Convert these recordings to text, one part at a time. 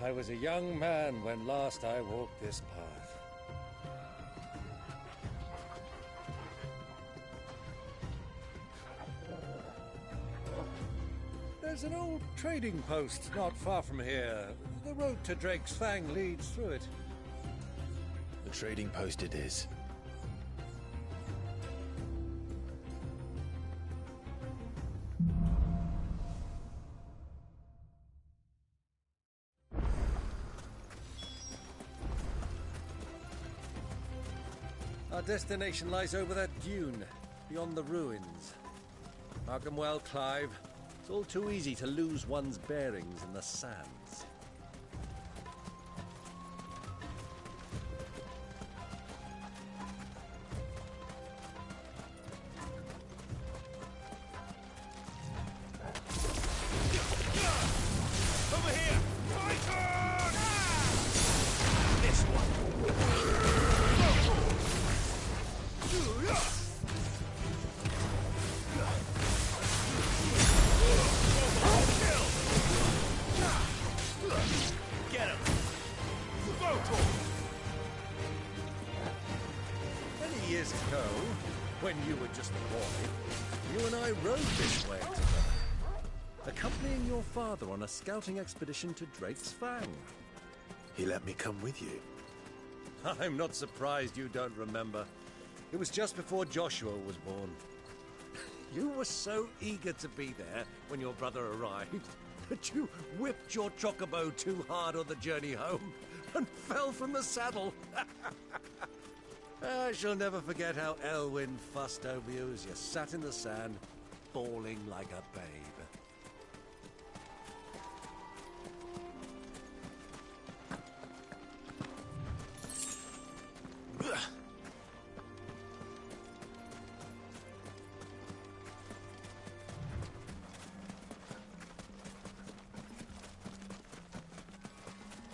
I was a young man when last I walked this path. There's an old trading post not far from here. The road to Drake's Fang leads through it. The trading post it is. Our destination lies over that dune, beyond the ruins. Mark 'em well, Clive. It's all too easy to lose one's bearings in the sands. Over here! Titan! This one! Get him! Many years ago, when you were just a boy, you and I rode this way together, accompanying your father on a scouting expedition to Drake's Fang. He let me come with you. I'm not surprised you don't remember. It was just before Joshua was born. You were so eager to be there when your brother arrived that you whipped your chocobo too hard on the journey home and fell from the saddle. I shall never forget how Elwyn fussed over you as you sat in the sand, bawling like a babe.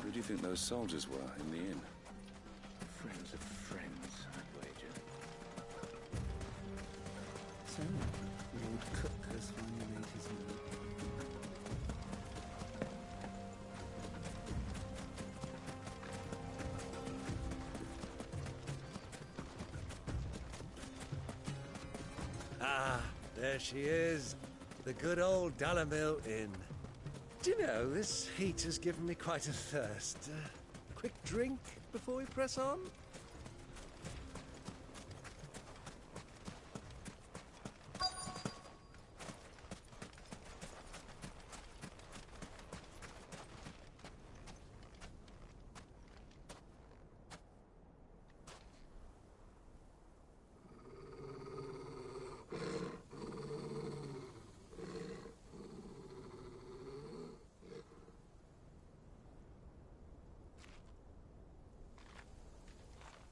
Who do you think those soldiers were in the inn? Friends of friends, I'd wager. So, the old cook has finally made his move. Ah, there she is. The good old Dalamil Inn. Do you know, this heat has given me quite a thirst. Quick drink before we press on?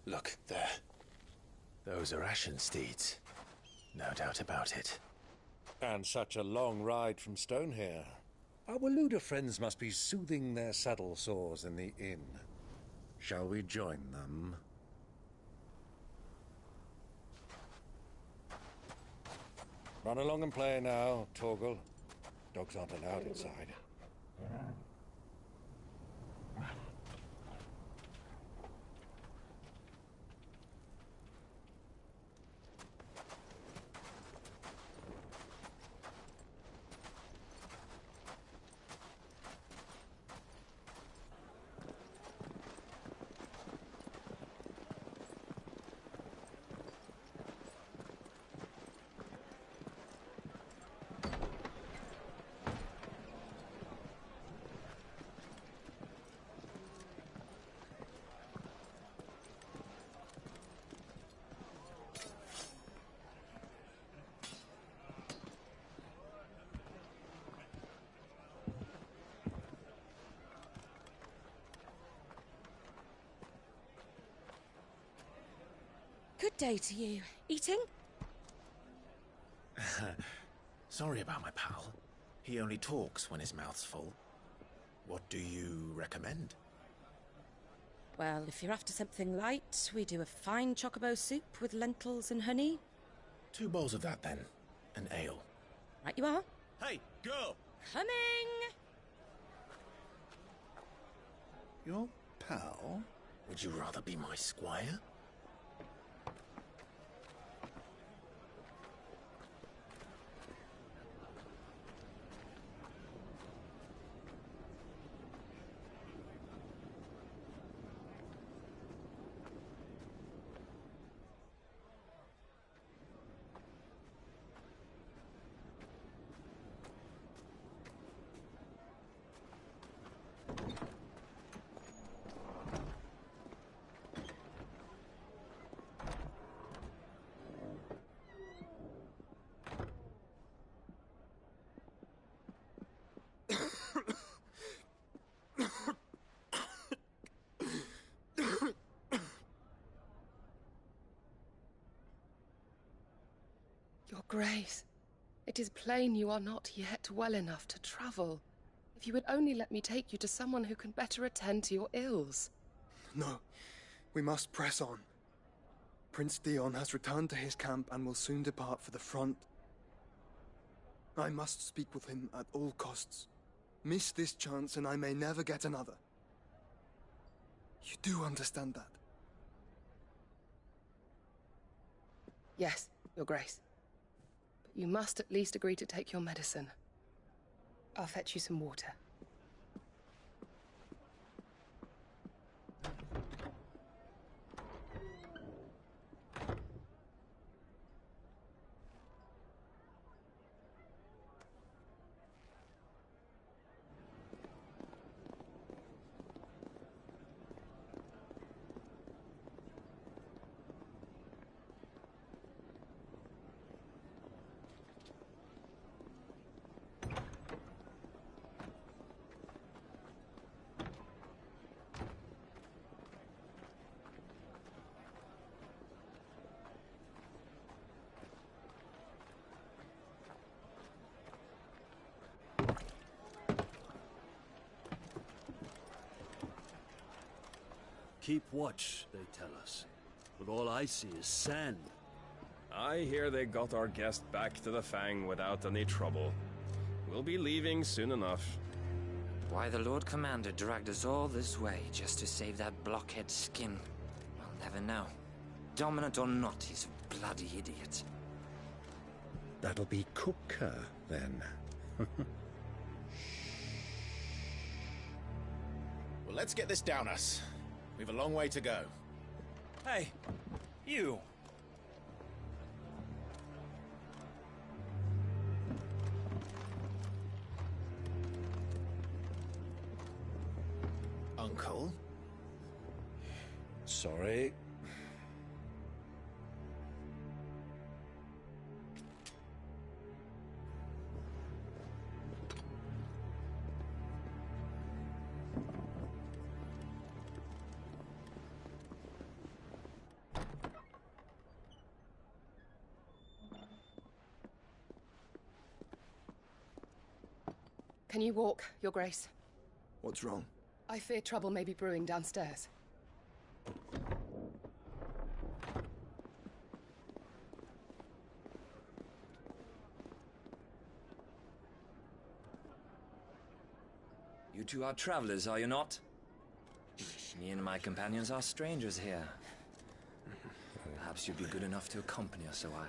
Look, there. Those are Ashen steeds. No doubt about it. And such a long ride from Stone here. Our Waluda friends must be soothing their saddle sores in the inn. Shall we join them? Run along and play now, Torgal. Dogs aren't allowed inside. Good day to you. Eating? Sorry about my pal. He only talks when his mouth's full. What do you recommend? Well, if you're after something light, we do a fine chocobo soup with lentils and honey. 2 bowls of that, then. An ale. Right you are. Hey, girl! Coming! Your pal? Would you rather be my squire? Your Grace, it is plain you are not yet well enough to travel. If you would only let me take you to someone who can better attend to your ills. No, we must press on. Prince Dion has returned to his camp and will soon depart for the front. I must speak with him at all costs. Miss this chance and I may never get another. You do understand that? Yes, Your Grace. But you must at least agree to take your medicine. I'll fetch you some water. Keep watch, they tell us. But all I see is sand. I hear they got our guest back to the Fang without any trouble. We'll be leaving soon enough. Why the Lord Commander dragged us all this way just to save that blockhead skin, we'll never know. Dominant or not, he's a bloody idiot. That'll be Cooker, then. Well, let's get this down us. We've a long way to go. Hey, you. Uncle? Sorry. Can you walk, Your Grace? What's wrong? I fear trouble may be brewing downstairs. You two are travelers, are you not? Me and my companions are strangers here. Perhaps you'd be good enough to accompany us a while.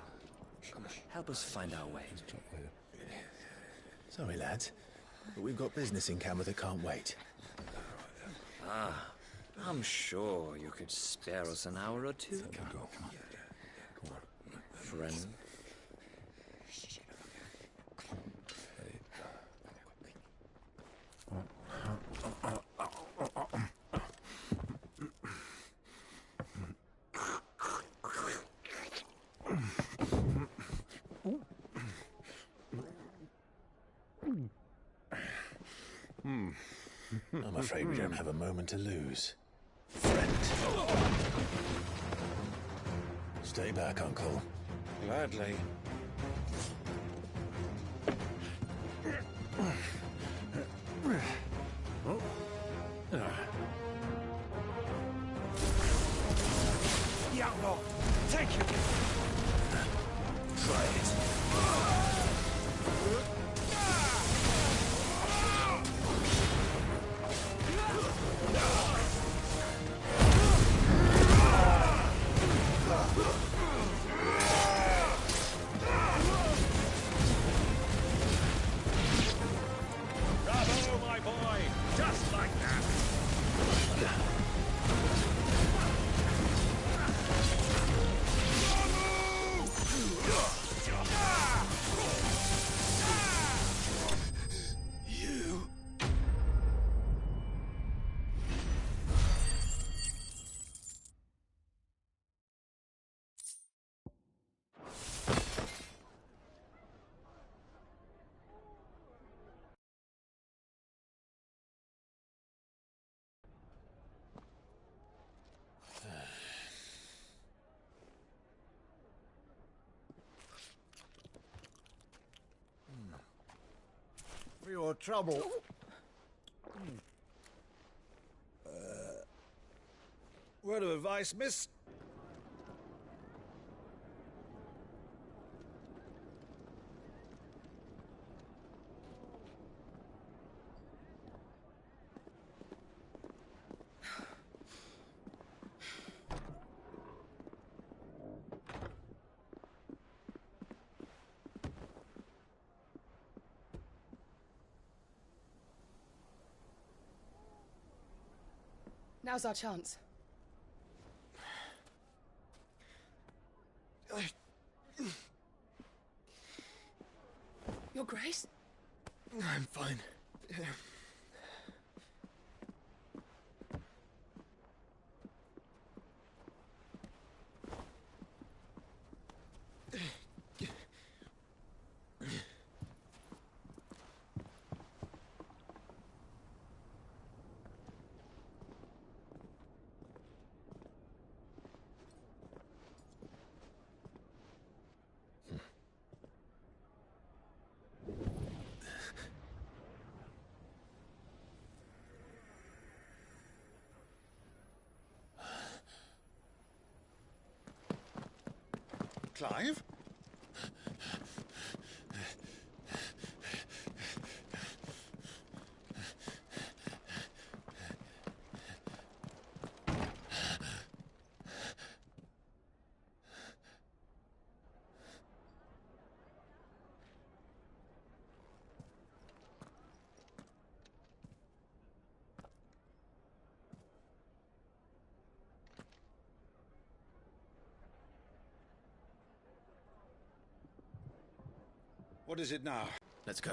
Help us find our way. Sorry, lads, but we've got business in camera that can't wait. Ah, I'm sure you could spare us an hour or two. Friend. I'm afraid we don't have a moment to lose. Friend. Stay back, Uncle. Gladly. The outlaw! Take you! Try it. your trouble. Word of advice, miss. Now's our chance. Your Grace? I'm fine. Clive? What is it now? Let's go.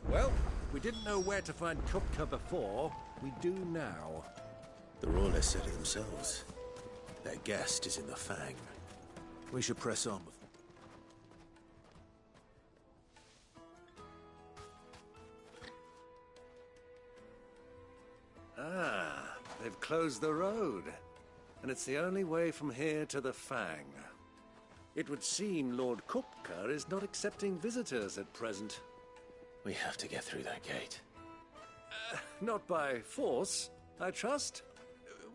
Well, we didn't know where to find Kupka before. We do now. The Royalists said it themselves. Their guest is in the Fang. We should press on. Ah, they've closed the road. And it's the only way from here to the Fang. It would seem Lord Kupka is not accepting visitors at present. We have to get through that gate. Not by force, I trust.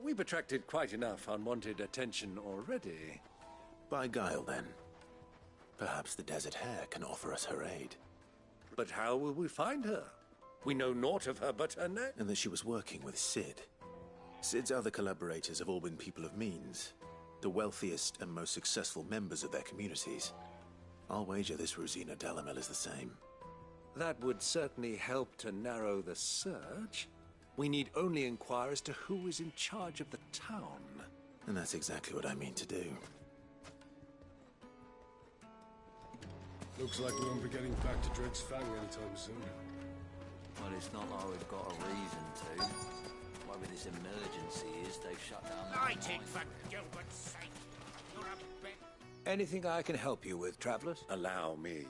We've attracted quite enough unwanted attention already. By guile, then. Perhaps the Desert Hare can offer us her aid. But how will we find her? We know naught of her but her name. And that she was working with Cid. Cid's other collaborators have all been people of means, the wealthiest and most successful members of their communities. I'll wager this Rosina Dalamel is the same. That would certainly help to narrow the search. We need only inquire as to who is in charge of the town. And that's exactly what I mean to do. Looks like we won't be getting back to Dread's Fang anytime soon. Well, it's not like we've got a reason to. Why with this emergency is they've shut down the I take for Gilbert's sake. You're a bit... Anything I can help you with, travelers? Allow me.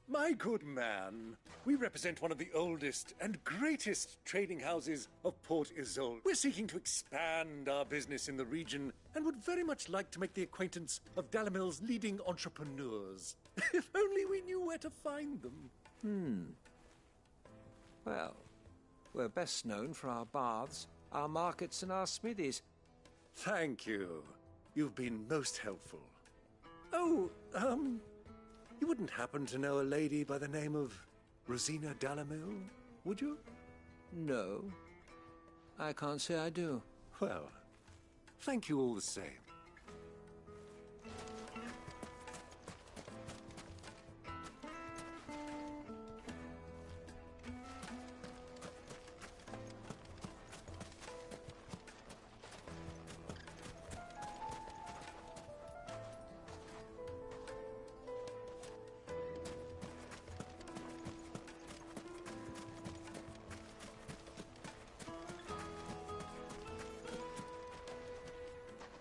My good man, we represent one of the oldest and greatest trading houses of Port Isolde. We're seeking to expand our business in the region and would very much like to make the acquaintance of Dalamel's leading entrepreneurs. If only we knew where to find them. Well, we're best known for our baths, our markets and our smithies. Thank you. You've been most helpful. Oh, you wouldn't happen to know a lady by the name of Rosina Dalamel, would you? No, I can't say I do. Well, thank you all the same.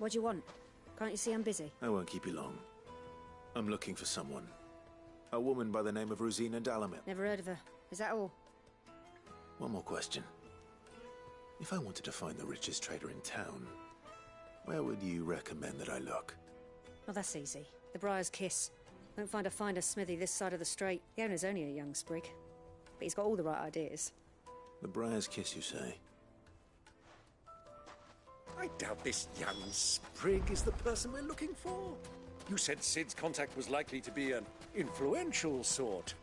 What do you want? Can't you see I'm busy? I won't keep you long. I'm looking for someone. A woman by the name of Rosina Dalamil. Never heard of her. Is that all? One more question. If I wanted to find the richest trader in town, where would you recommend that I look? Oh, that's easy. The Briar's Kiss. Won't find a finer smithy this side of the strait. The owner's only a young sprig. But he's got all the right ideas. The Briar's Kiss, you say? I doubt this young sprig is the person we're looking for. You said Sid's contact was likely to be an influential sort.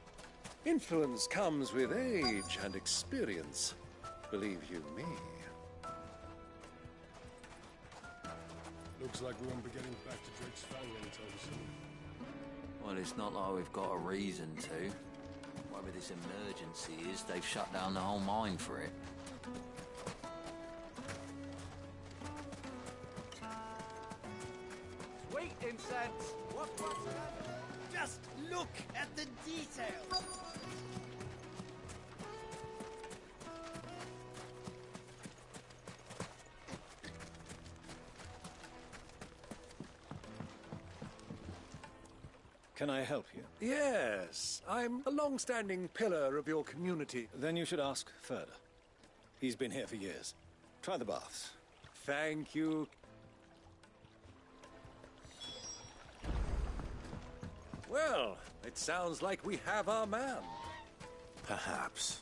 Influence comes with age and experience, believe you me. Looks like we won't be getting back to Drake's Fang anytime soon. Well, it's not like we've got a reason to. Whatever this emergency is, they've shut down the whole mine for it. Sweet incense! What's that? Just look at the details! Can I help you? Yes, I'm a long-standing pillar of your community. Then you should ask further. He's been here for years. Try the baths. Thank you. Well, it sounds like we have our man. Perhaps.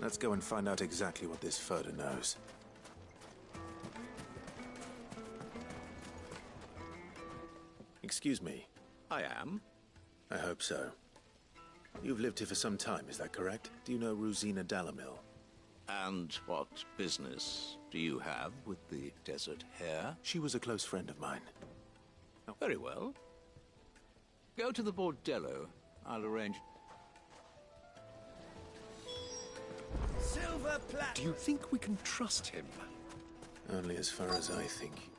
Let's go and find out exactly what this Furder knows. Excuse me. I am. I hope so. You've lived here for some time, is that correct? Do you know Rosina Dalamil? And what business do you have with the desert hare? She was a close friend of mine. Oh, very well. Go to the bordello. I'll arrange... Silver plat. Do you think we can trust him? Only as far as I think.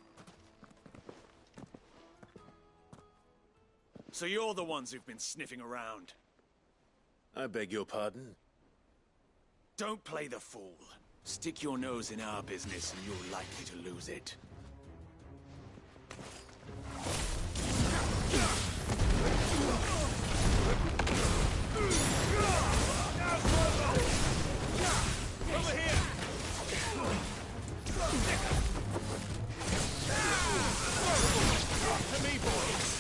So you're the ones who've been sniffing around. I beg your pardon? Don't play the fool. Stick your nose in our business and you're likely to lose it. Over here! To me, boys!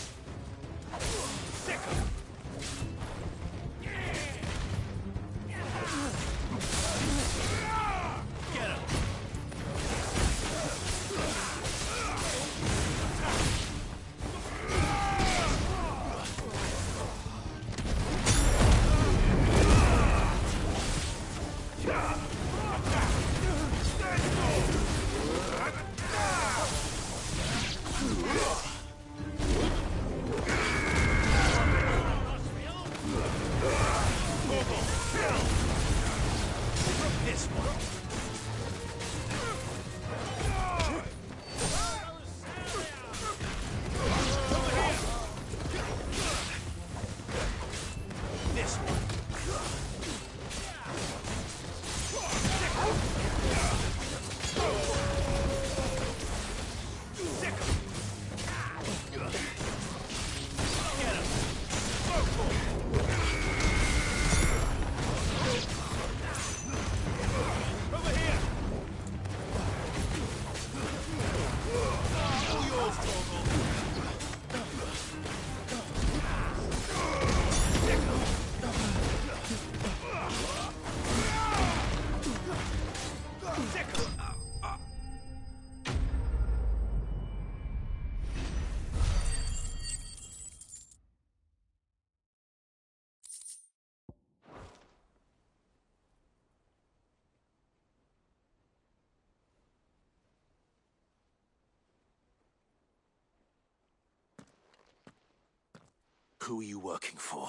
Who are you working for?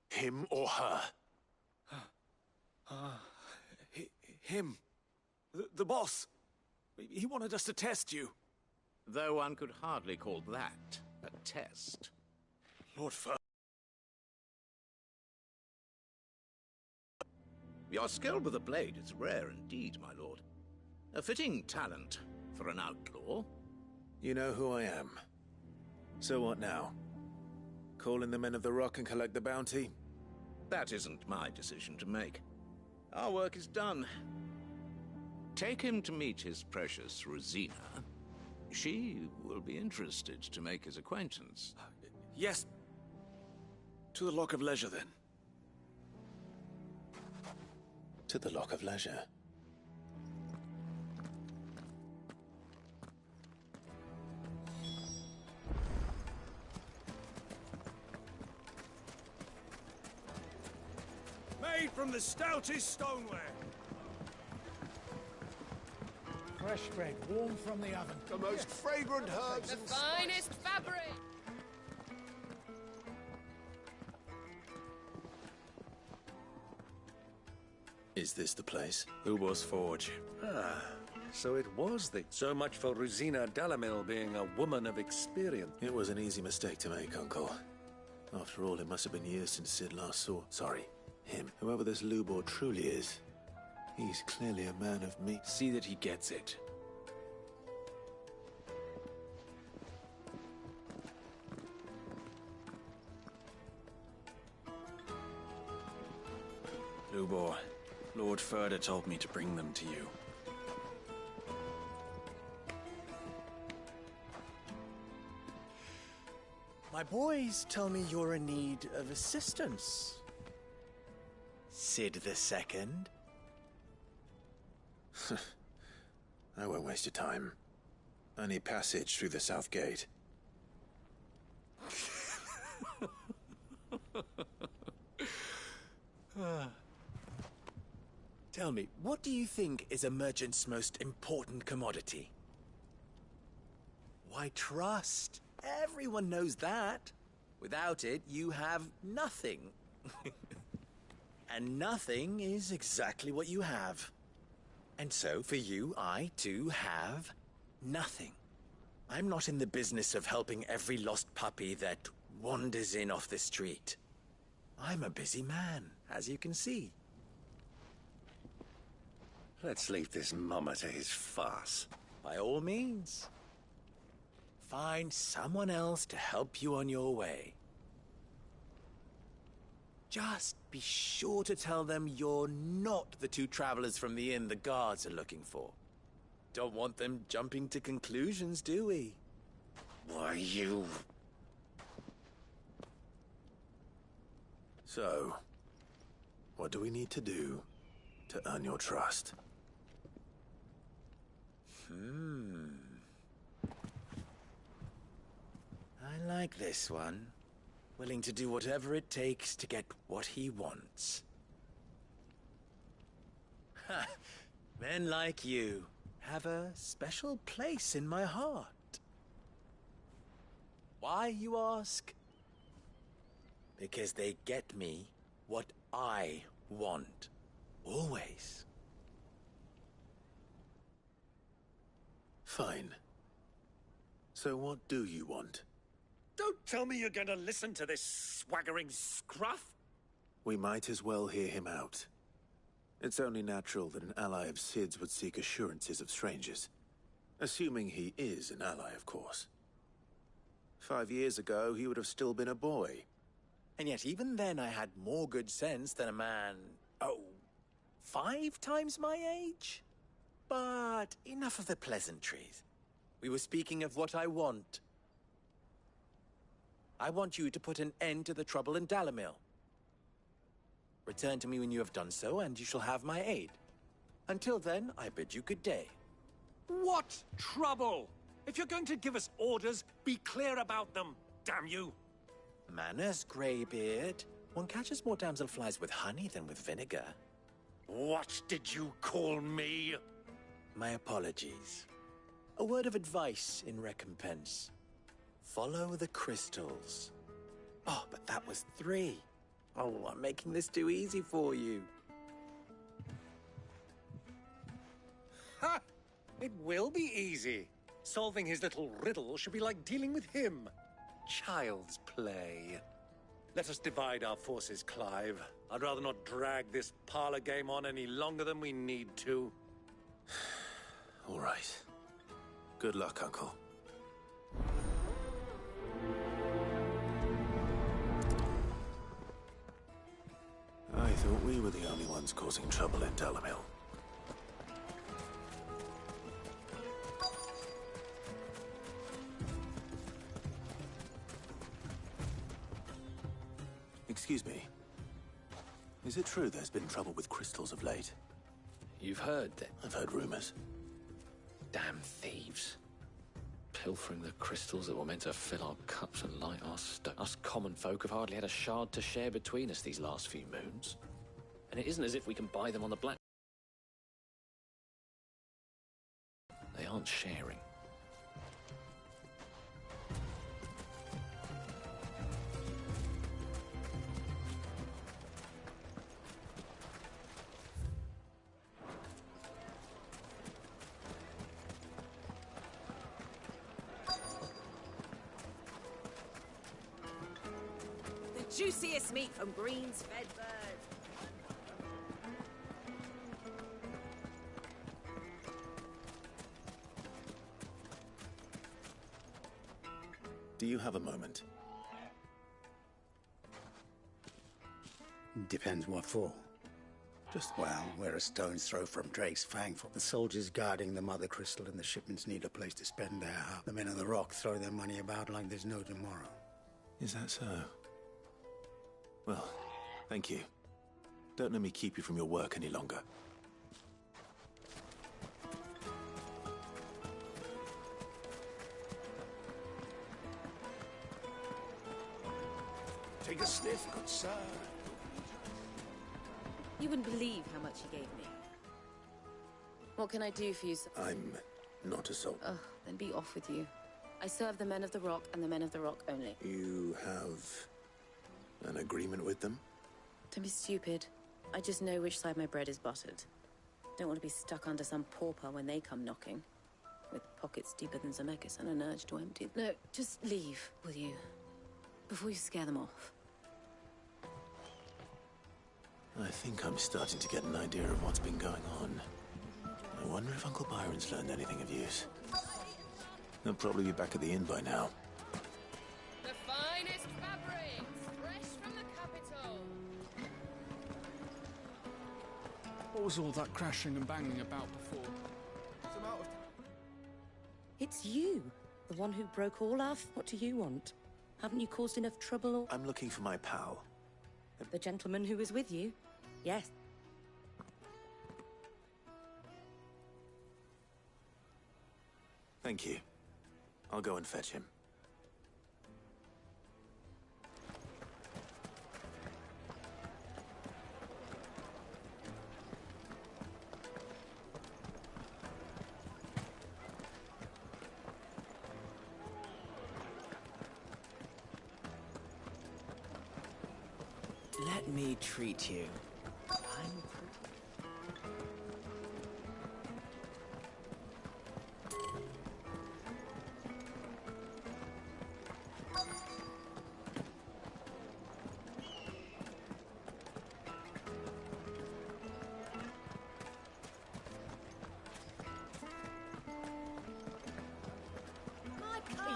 Him or her? Him. The boss. He wanted us to test you. Though one could hardly call that a test. Lord Fur... Your skill with the blade is rare indeed, my lord. A fitting talent for an outlaw. You know who I am. So what now? Call in the Men of the Rock and collect the bounty? That isn't my decision to make. Our work is done. Take him to meet his precious Rosina. She will be interested to make his acquaintance. Yes. To the Lock of Leisure, then. To the Lock of Leisure. Made from the stoutest stoneware. Fresh bread, warm from the oven. The most fragrant herbs The and finest fabric! Is this the place? Ubor's Forge. Ah, so it was so much for Rosina Delamil being a woman of experience. It was an easy mistake to make, Uncle. After all, it must have been years since Sid last saw... Sorry, him. Whoever this Lubor truly is, he's clearly a man of meat. See that he gets it. Lubor, Lord Furder told me to bring them to you. My boys tell me you're in need of assistance. Sid the Second. I won't waste your time. I need passage through the south gate. Tell me, what do you think is a merchant's most important commodity? Why, trust. Everyone knows that. Without it, you have nothing. And nothing is exactly what you have. And so, for you, I, too, have nothing. I'm not in the business of helping every lost puppy that wanders in off the street. I'm a busy man, as you can see. Let's leave this mummer to his farce. By all means. Find someone else to help you on your way. Just be sure to tell them you're not the two travelers from the inn the guards are looking for. Don't want them jumping to conclusions, do we? Why, you... So, what do we need to do to earn your trust? I like this one. Willing to do whatever it takes to get what he wants. Ha! Men like you have a special place in my heart. Why, you ask? Because they get me what I want. Always. Fine. So what do you want? Don't tell me you're going to listen to this swaggering scruff! We might as well hear him out. It's only natural that an ally of Sid's would seek assurances of strangers. Assuming he is an ally, of course. 5 years ago, he would have still been a boy. And yet even then I had more good sense than a man, 5 times my age? But enough of the pleasantries. We were speaking of what I want. I want you to put an end to the trouble in Dalamil. Return to me when you have done so, and you shall have my aid. Until then, I bid you good day. What trouble? If you're going to give us orders, be clear about them, damn you! Manners, Greybeard. One catches more damselflies with honey than with vinegar. What did you call me? My apologies. A word of advice in recompense. Follow the crystals. Oh, but that was 3. Oh, I'm making this too easy for you. Ha! It will be easy. Solving his little riddle should be like dealing with him. Child's play. Let us divide our forces, Clive. I'd rather not drag this parlor game on any longer than we need to. All right. Good luck, Uncle. thought we were the only ones causing trouble in Dalamil. Excuse me. Is it true there's been trouble with crystals of late? You've heard that? I've heard rumors. Damn thieves. Pilfering the crystals that were meant to fill our cups and light our stone. Us common folk have hardly had a shard to share between us these last few moons. And it isn't as if we can buy them on the black. They aren't sharing. Juiciest meat from Green's fed bird. Do you have a moment? Depends what for. Well, we're a stone's throw from Drake's Fang. For the soldiers guarding the Mother Crystal and the shipments need a place to spend their hour. The men of the Rock throw their money about like there's no tomorrow. Is that so? Well, thank you. Don't let me keep you from your work any longer. Take a sniff, good sir. You wouldn't believe how much he gave me. What can I do for you, sir? I'm not a soldier. Ugh, then be off with you. I serve the men of the Rock and the men of the Rock only. You have an agreement with them? Don't be stupid. I just know which side my bread is buttered. Don't want to be stuck under some pauper when they come knocking. With pockets deeper than Zemeckis and an urge to empty. No, just leave, will you? Before you scare them off. I think I'm starting to get an idea of what's been going on. I wonder if Uncle Byron's learned anything of use. He'll probably be back at the inn by now. The finest fabrics, fresh from the capital. What was all that crashing and banging about before? It's you, the one who broke all our... What do you want? Haven't you caused enough trouble or... I'm looking for my pal. The gentleman who was with you? Yes. Thank you. I'll go and fetch him. Let me treat you.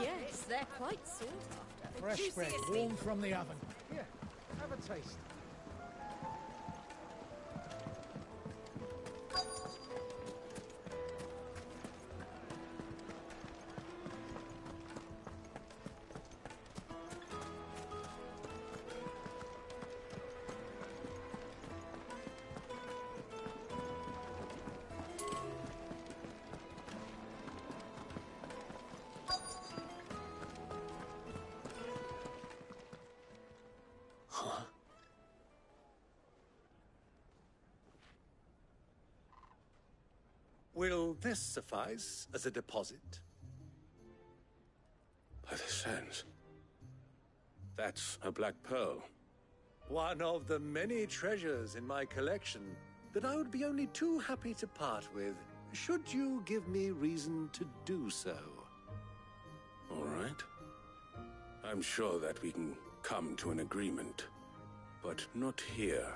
Yes, they're quite sought after. Fresh bread, warm from the oven. Here, have a taste. Will this suffice as a deposit? By the sands. That's a black pearl. One of the many treasures in my collection that I would be only too happy to part with, should you give me reason to do so. All right. I'm sure that we can come to an agreement, but not here.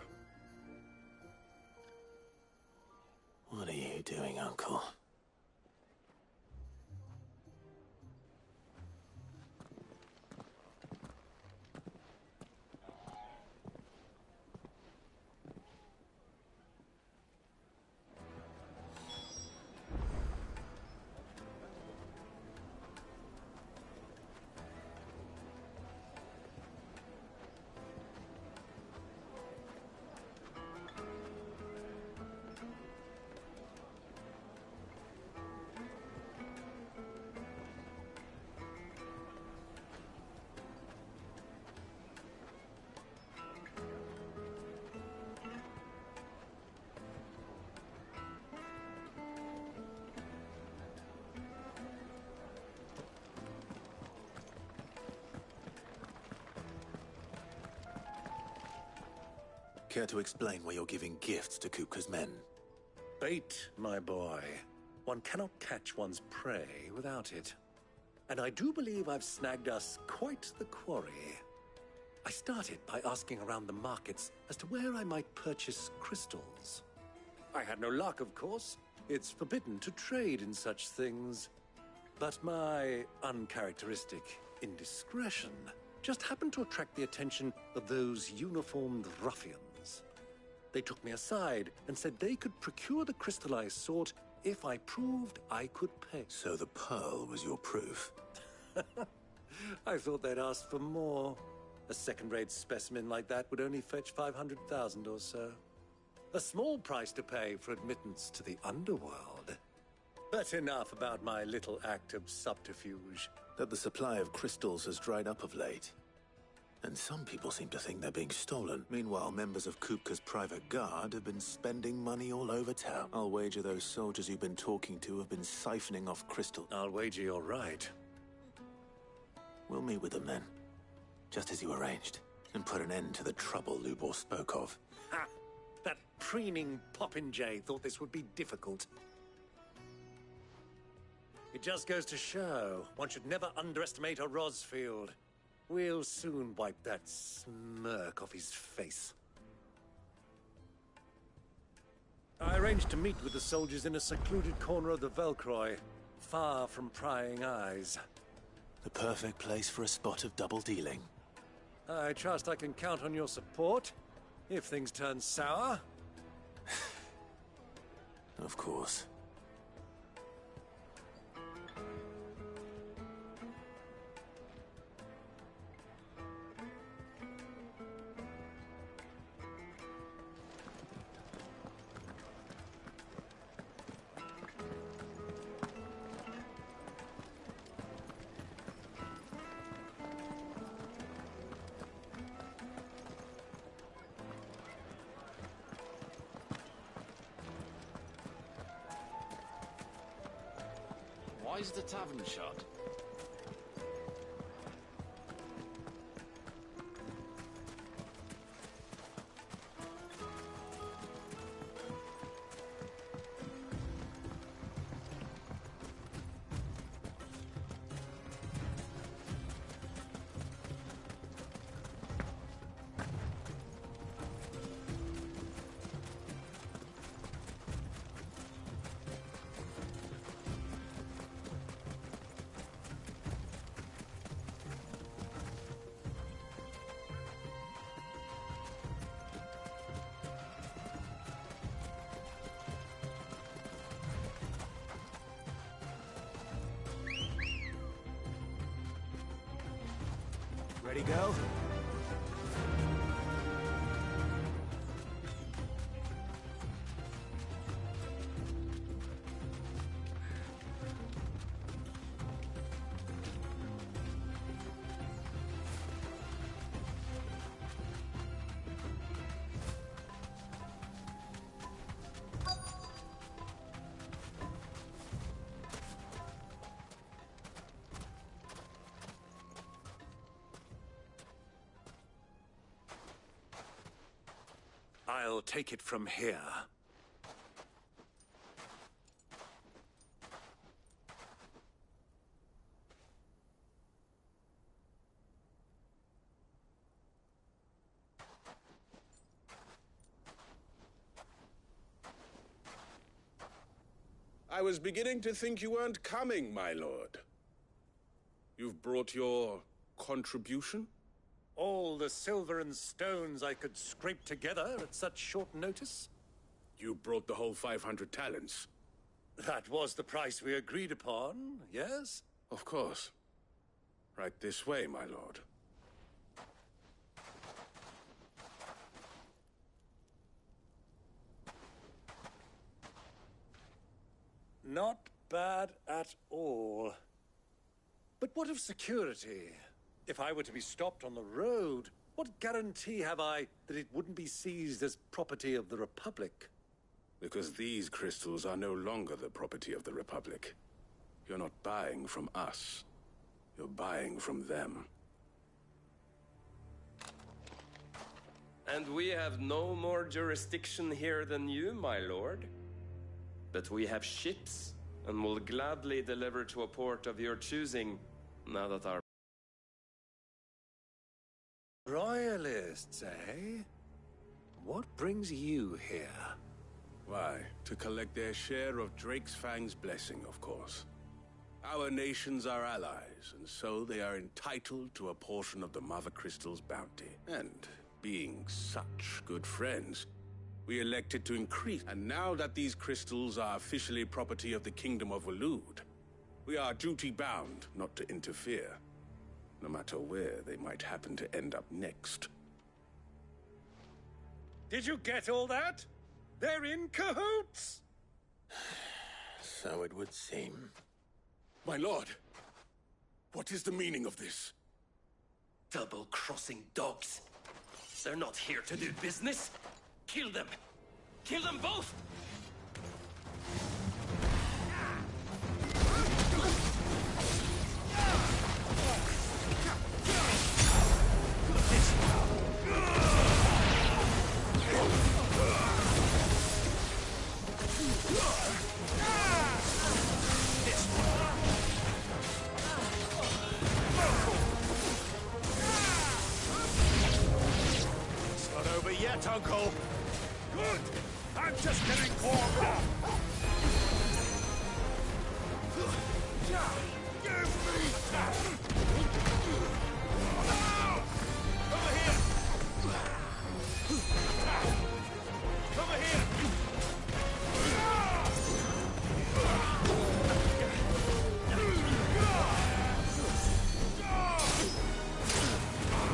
What are you doing, Uncle? Care to explain why you're giving gifts to Kupka's men? Bait, my boy. One cannot catch one's prey without it. And I do believe I've snagged us quite the quarry. I started by asking around the markets as to where I might purchase crystals. I had no luck, of course. It's forbidden to trade in such things. But my uncharacteristic indiscretion just happened to attract the attention of those uniformed ruffians. They took me aside and said they could procure the crystal I sought if I proved I could pay. So the pearl was your proof? I thought they'd ask for more. A second-rate specimen like that would only fetch 500,000 or so. A small price to pay for admittance to the underworld. But enough about my little act of subterfuge. That the supply of crystals has dried up of late. And some people seem to think they're being stolen. Meanwhile, members of Kupka's private guard have been spending money all over town. I'll wager those soldiers you've been talking to have been siphoning off crystal. I'll wager you're right. We'll meet with them then. Just as you arranged. And put an end to the trouble Lubor spoke of. Ha! That preening popinjay thought this would be difficult. It just goes to show, one should never underestimate a Rosfield. We'll soon wipe that smirk off his face. I arranged to meet with the soldiers in a secluded corner of the Velcroy, far from prying eyes. The perfect place for a spot of double dealing. I trust I can count on your support, if things turn sour. Of course. Why is the tavern shut? Ready, go? I'll take it from here. I was beginning to think you weren't coming, my lord. You've brought your contribution? All the silver and stones I could scrape together at such short notice? You brought the whole 500 talents. That was the price we agreed upon, yes? Of course. Right this way, my lord. Not bad at all. But what of security? If I were to be stopped on the road, what guarantee have I that it wouldn't be seized as property of the Republic? Because these crystals are no longer the property of the Republic. You're not buying from us. You're buying from them. And we have no more jurisdiction here than you, my lord. But we have ships, and will gladly deliver to a port of your choosing, now that our... Royalists, eh? What brings you here? Why, to collect their share of Drake's Fang's blessing, of course. Our nations are allies, and so they are entitled to a portion of the Mother Crystal's bounty. And being such good friends, we elected to increase. And now that these crystals are officially property of the Kingdom of Waloed, we are duty-bound not to interfere, no matter where they might happen to end up next. Did you get all that? They're in cahoots! So it would seem. My lord, what is the meaning of this? Double-crossing dogs. They're not here to do business. Kill them! Kill them both! It's not over yet, Uncle. Good! I'm just getting warmed up! Give me that! Over here! Over here!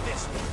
This one!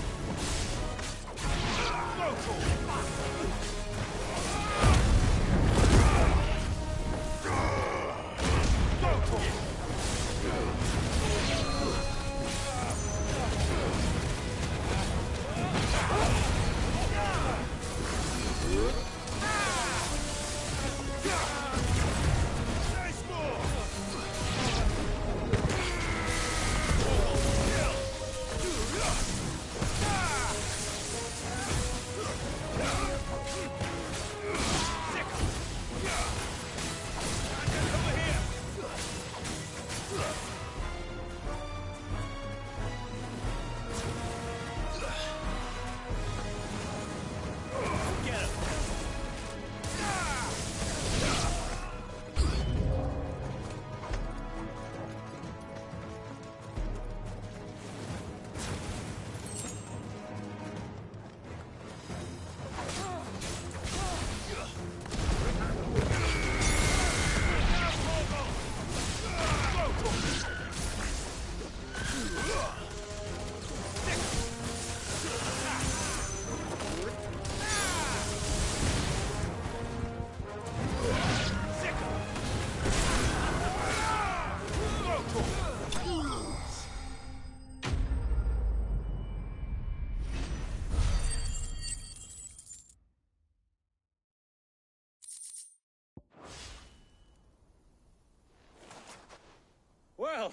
Well,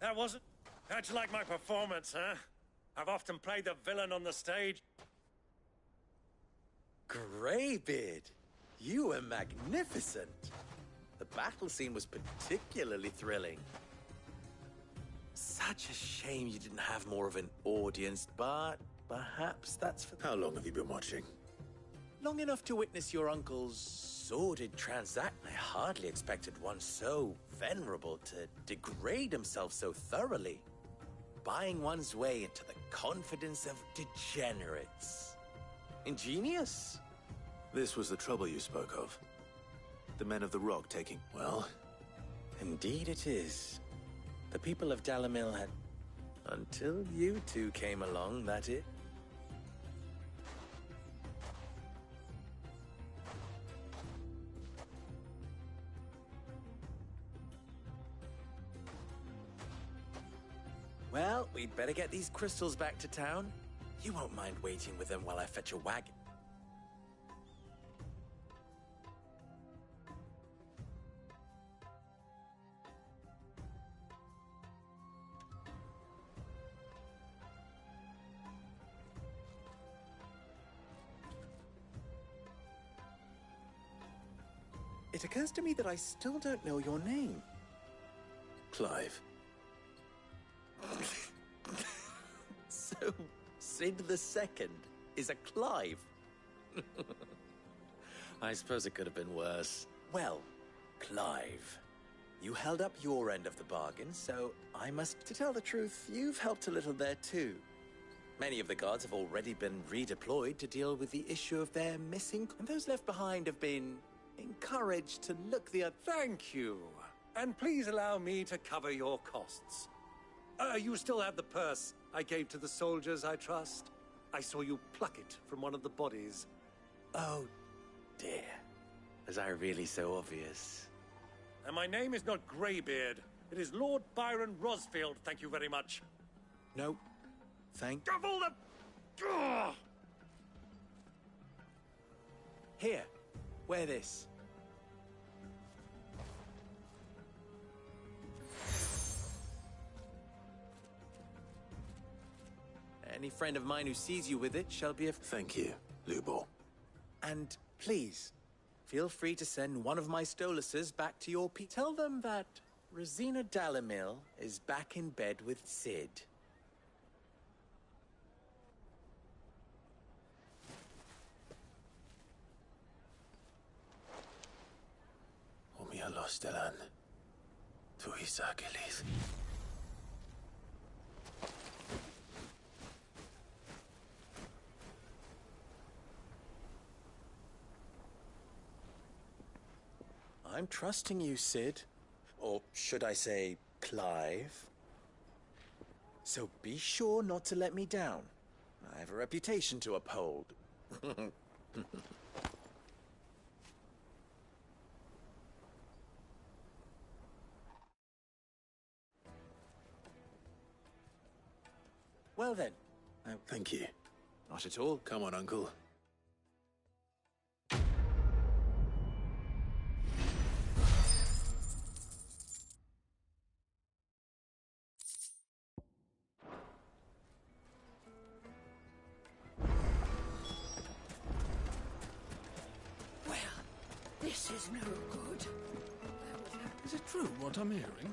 that wasn't... How'd you like my performance, huh? I've often played the villain on the stage. Greybeard, you were magnificent. The battle scene was particularly thrilling. Such a shame you didn't have more of an audience, but perhaps that's for... How long have you been watching? Long enough to witness your uncle's sordid transact. I hardly expected one so venerable to degrade himself so thoroughly. Buying one's way into the confidence of degenerates. Ingenious. This was the trouble you spoke of. The men of the Rock taking... Well? Indeed it is. The people of Dalamil had... Until you two came along, that it. Well, we'd better get these crystals back to town. You won't mind waiting with them while I fetch a wagon. It occurs to me that I still don't know your name. Clive. So, Sid the Second is a Clive? I suppose it could have been worse. Well, Clive, you held up your end of the bargain, so I must... To tell the truth, you've helped a little there too. Many of the guards have already been redeployed to deal with the issue of their missing, and those left behind have been encouraged to look the other... Thank you. And please allow me to cover your costs. You still have the purse I gave to the soldiers, I trust? I saw you pluck it from one of the bodies. Oh, dear. Was I really so obvious? And my name is not Greybeard. It is Lord Byron Rosfield, thank you very much. No, thank... Of all the... Ugh! Here, wear this. Any friend of mine who sees you with it shall be a... Thank you, Lubor. And please, feel free to send one of my Stoluses back to your Tell them that Rosina Dalamil is back in bed with Sid. Omia los delan. Tu isakelis. I'm trusting you, Sid. Or should I say, Clive? So be sure not to let me down. I have a reputation to uphold. Well then. Thank you. Not at all. Come on, Uncle. This is no good. Is it true what I'm hearing?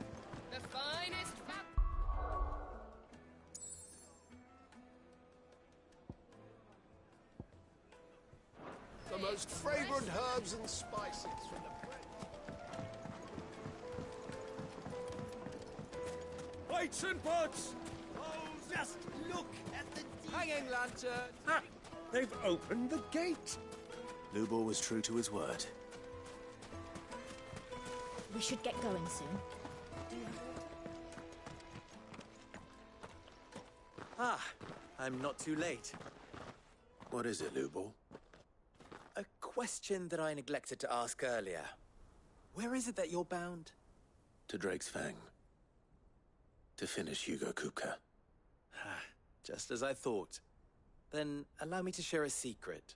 The finest The most fragrant herbs and spices from the... Lights and pots! Oh, just look at the... Hanging lantern! Ah, they've opened the gate! Lubor was true to his word. We should get going soon. Ah, I'm not too late. What is it, Lubor? A question that I neglected to ask earlier. Where is it that you're bound? To Drake's Fang. To finish Hugo Kupka. Just as I thought. Then allow me to share a secret.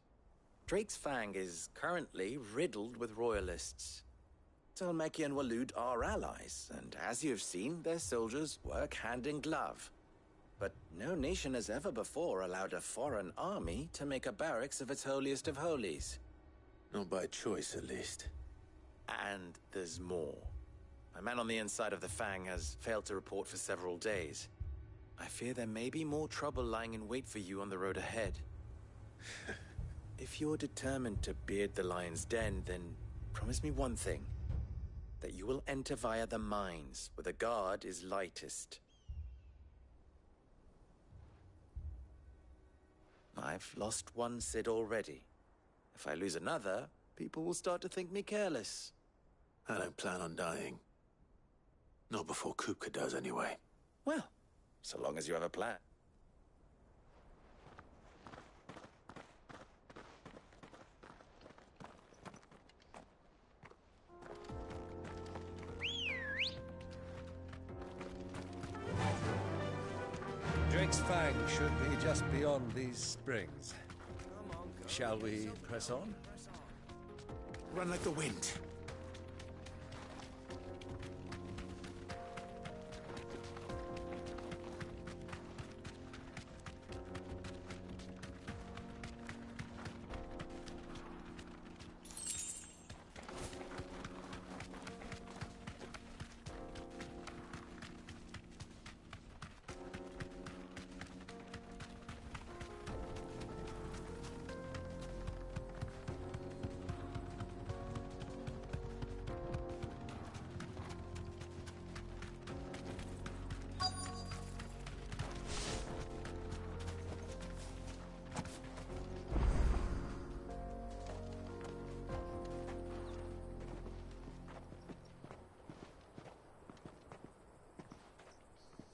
Drake's Fang is currently riddled with royalists. Talmeki and Walud are allies, and as you've seen, their soldiers work hand in glove. But no nation has ever before allowed a foreign army to make a barracks of its holiest of holies. Not by choice, at least. And there's more. A man on the inside of the Fang has failed to report for several days. I fear there may be more trouble lying in wait for you on the road ahead. If you're determined to beard the lion's den, then promise me one thing. That you will enter via the mines, where the guard is lightest. I've lost one Sid already. If I lose another, people will start to think me careless. I don't plan on dying. Not before Kupka does, anyway. Well, so long as you have a plan. Drake's Fang should be just beyond these springs. Shall we press on? Run like the wind.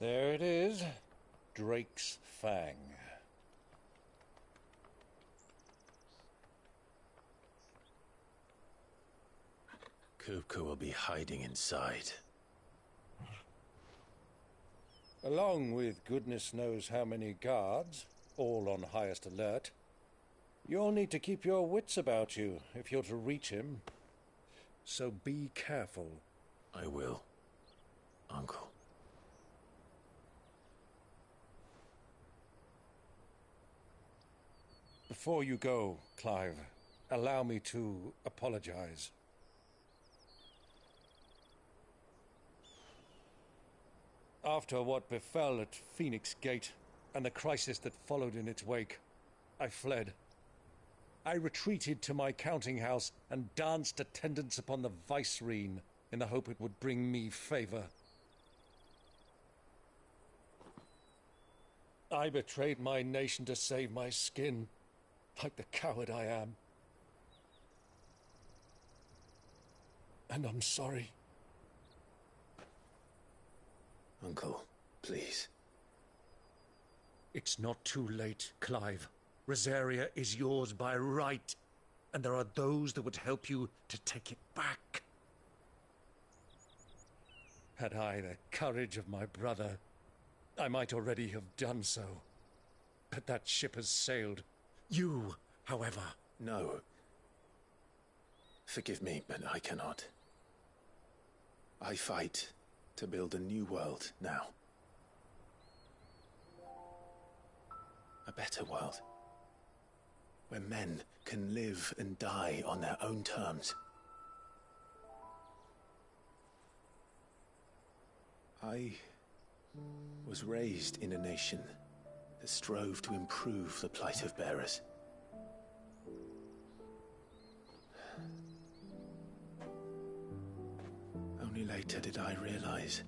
There it is. Drake's Fang. Kupka will be hiding inside. Along with goodness knows how many guards, all on highest alert. You'll need to keep your wits about you if you're to reach him. So be careful. I will, Uncle. Before you go, Clive, allow me to apologize. After what befell at Phoenix Gate and the crisis that followed in its wake, I fled. I retreated to my counting house and danced attendance upon the vicereine in the hope it would bring me favor. I betrayed my nation to save my skin, like the coward I am. And I'm sorry. Uncle, please. It's not too late, Clive. Rosaria is yours by right, and there are those that would help you to take it back. Had I the courage of my brother, I might already have done so. But that ship has sailed. You, however... No. Forgive me, but I cannot. I fight to build a new world now. A better world. Where men can live and die on their own terms. I was raised in a nation that strove to improve the plight of bearers. Only later did I realize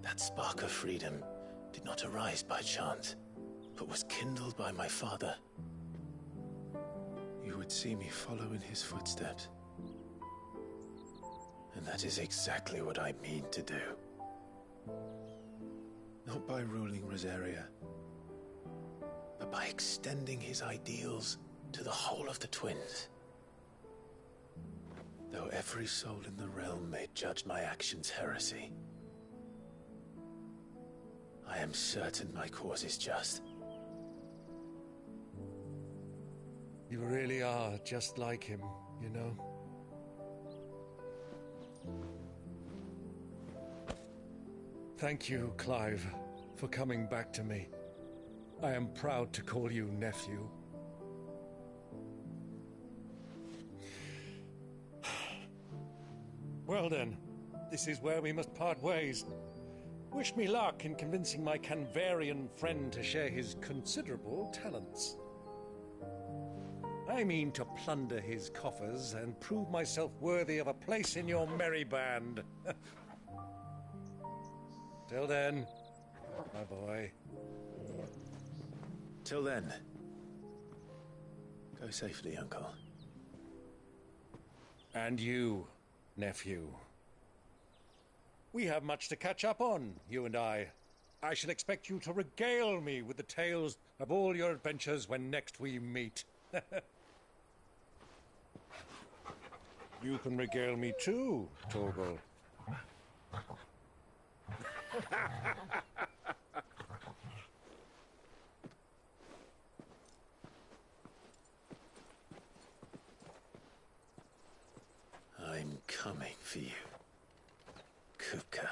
that spark of freedom did not arise by chance, but was kindled by my father. You would see me follow in his footsteps. And that is exactly what I mean to do. Not by ruling Rosaria, but by extending his ideals to the whole of the twins. Though every soul in the realm may judge my actions heresy, I am certain my cause is just. You really are just like him, you know? Thank you, Clive, for coming back to me. I am proud to call you nephew. Well then, this is where we must part ways. Wish me luck in convincing my Canvarian friend to share his considerable talents. I mean to plunder his coffers and prove myself worthy of a place in your merry band. Till then, my boy. Till then, go safely, Uncle. And you, nephew. We have much to catch up on, you and I. I shall expect you to regale me with the tales of all your adventures when next we meet. You can regale me too, Torgal. I'm coming for you, Kupka.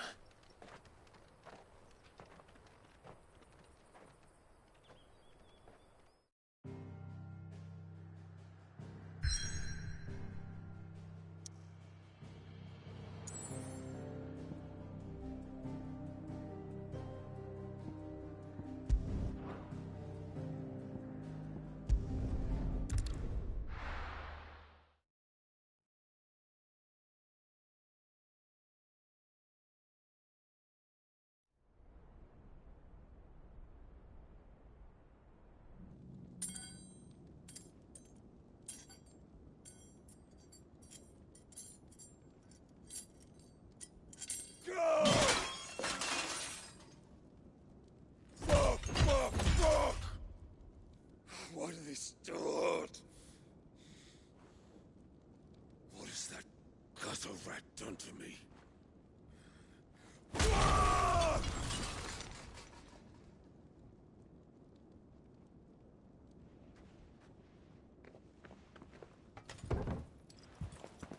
onto me.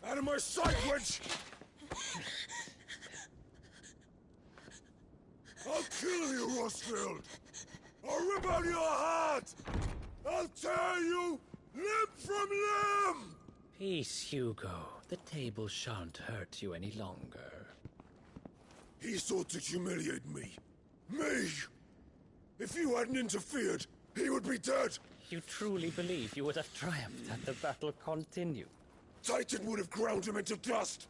Out of my sight, wench! I'll kill you, Rosfield! I'll rip out your heart! I'll tear you limb from limb! Peace, Hugo. The table shan't hurt you any longer. He sought to humiliate me. Me! If you hadn't interfered, he would be dead! You truly believe you would have triumphed had the battle continued? Titan would have ground him into dust!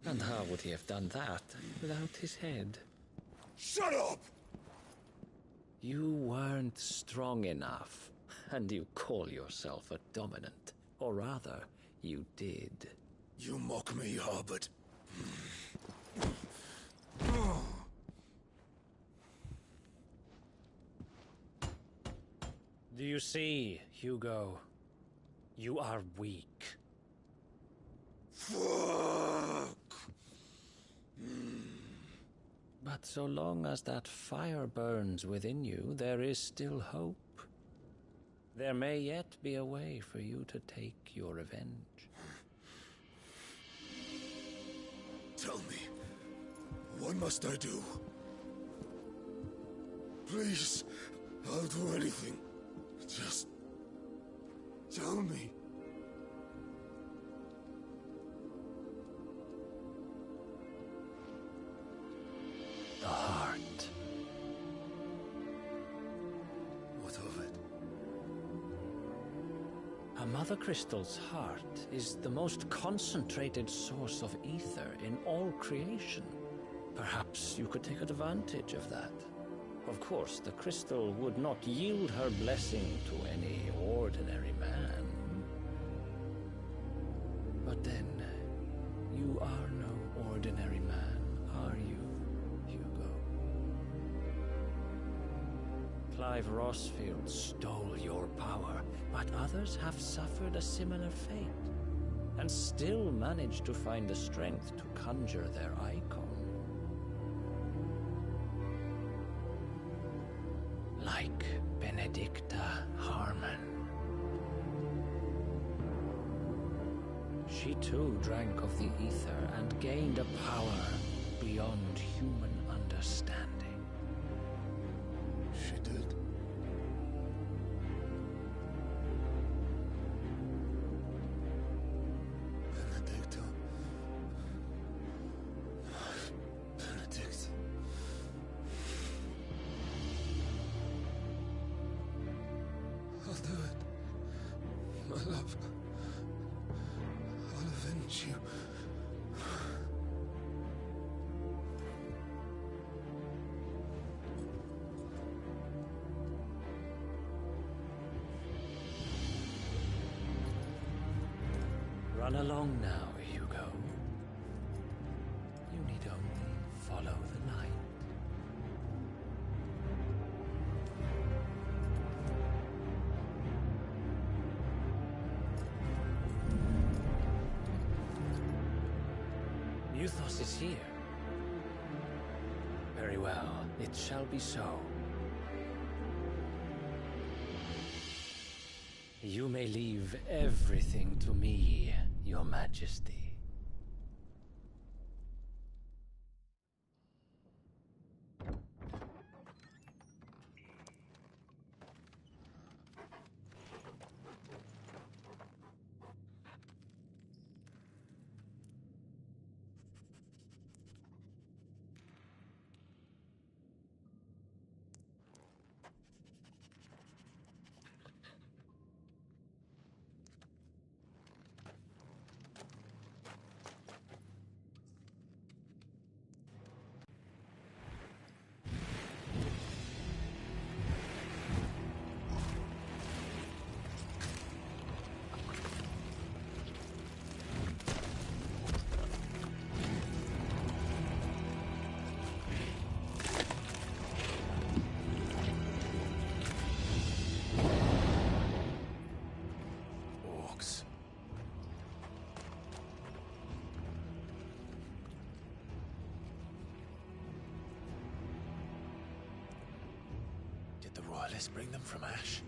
And how would he have done that without his head? Shut up! You weren't strong enough, and you call yourself a dominant. Or rather, you did. You mock me, Harbert. Do you see, Hugo? You are weak. Fuck! But so long as that fire burns within you, there is still hope. There may yet be a way for you to take your revenge. Tell me, what must I do? Please, I'll do anything. Just tell me. The heart. What of it? A mother crystal's heart is the most concentrated source of ether in all creation. Perhaps you could take advantage of that. Of course, the crystal would not yield her blessing to any ordinary man. But then, you are no ordinary man, are you, Hugo? Clive Rosfield stole your power, but others have suffered a similar fate, and still managed to find the strength to conjure their icon. Like Benedicta Harmon. She too drank of the ether and gained a power beyond human understanding. She did. Benedicta. Benedict. I'll do it. My love. I'll avenge you. Run along now, Hugo. You need only follow the light. Euthos is here. Very well, it shall be so. You may leave everything to me, Your Majesty. Did the Royalists bring them from Ash?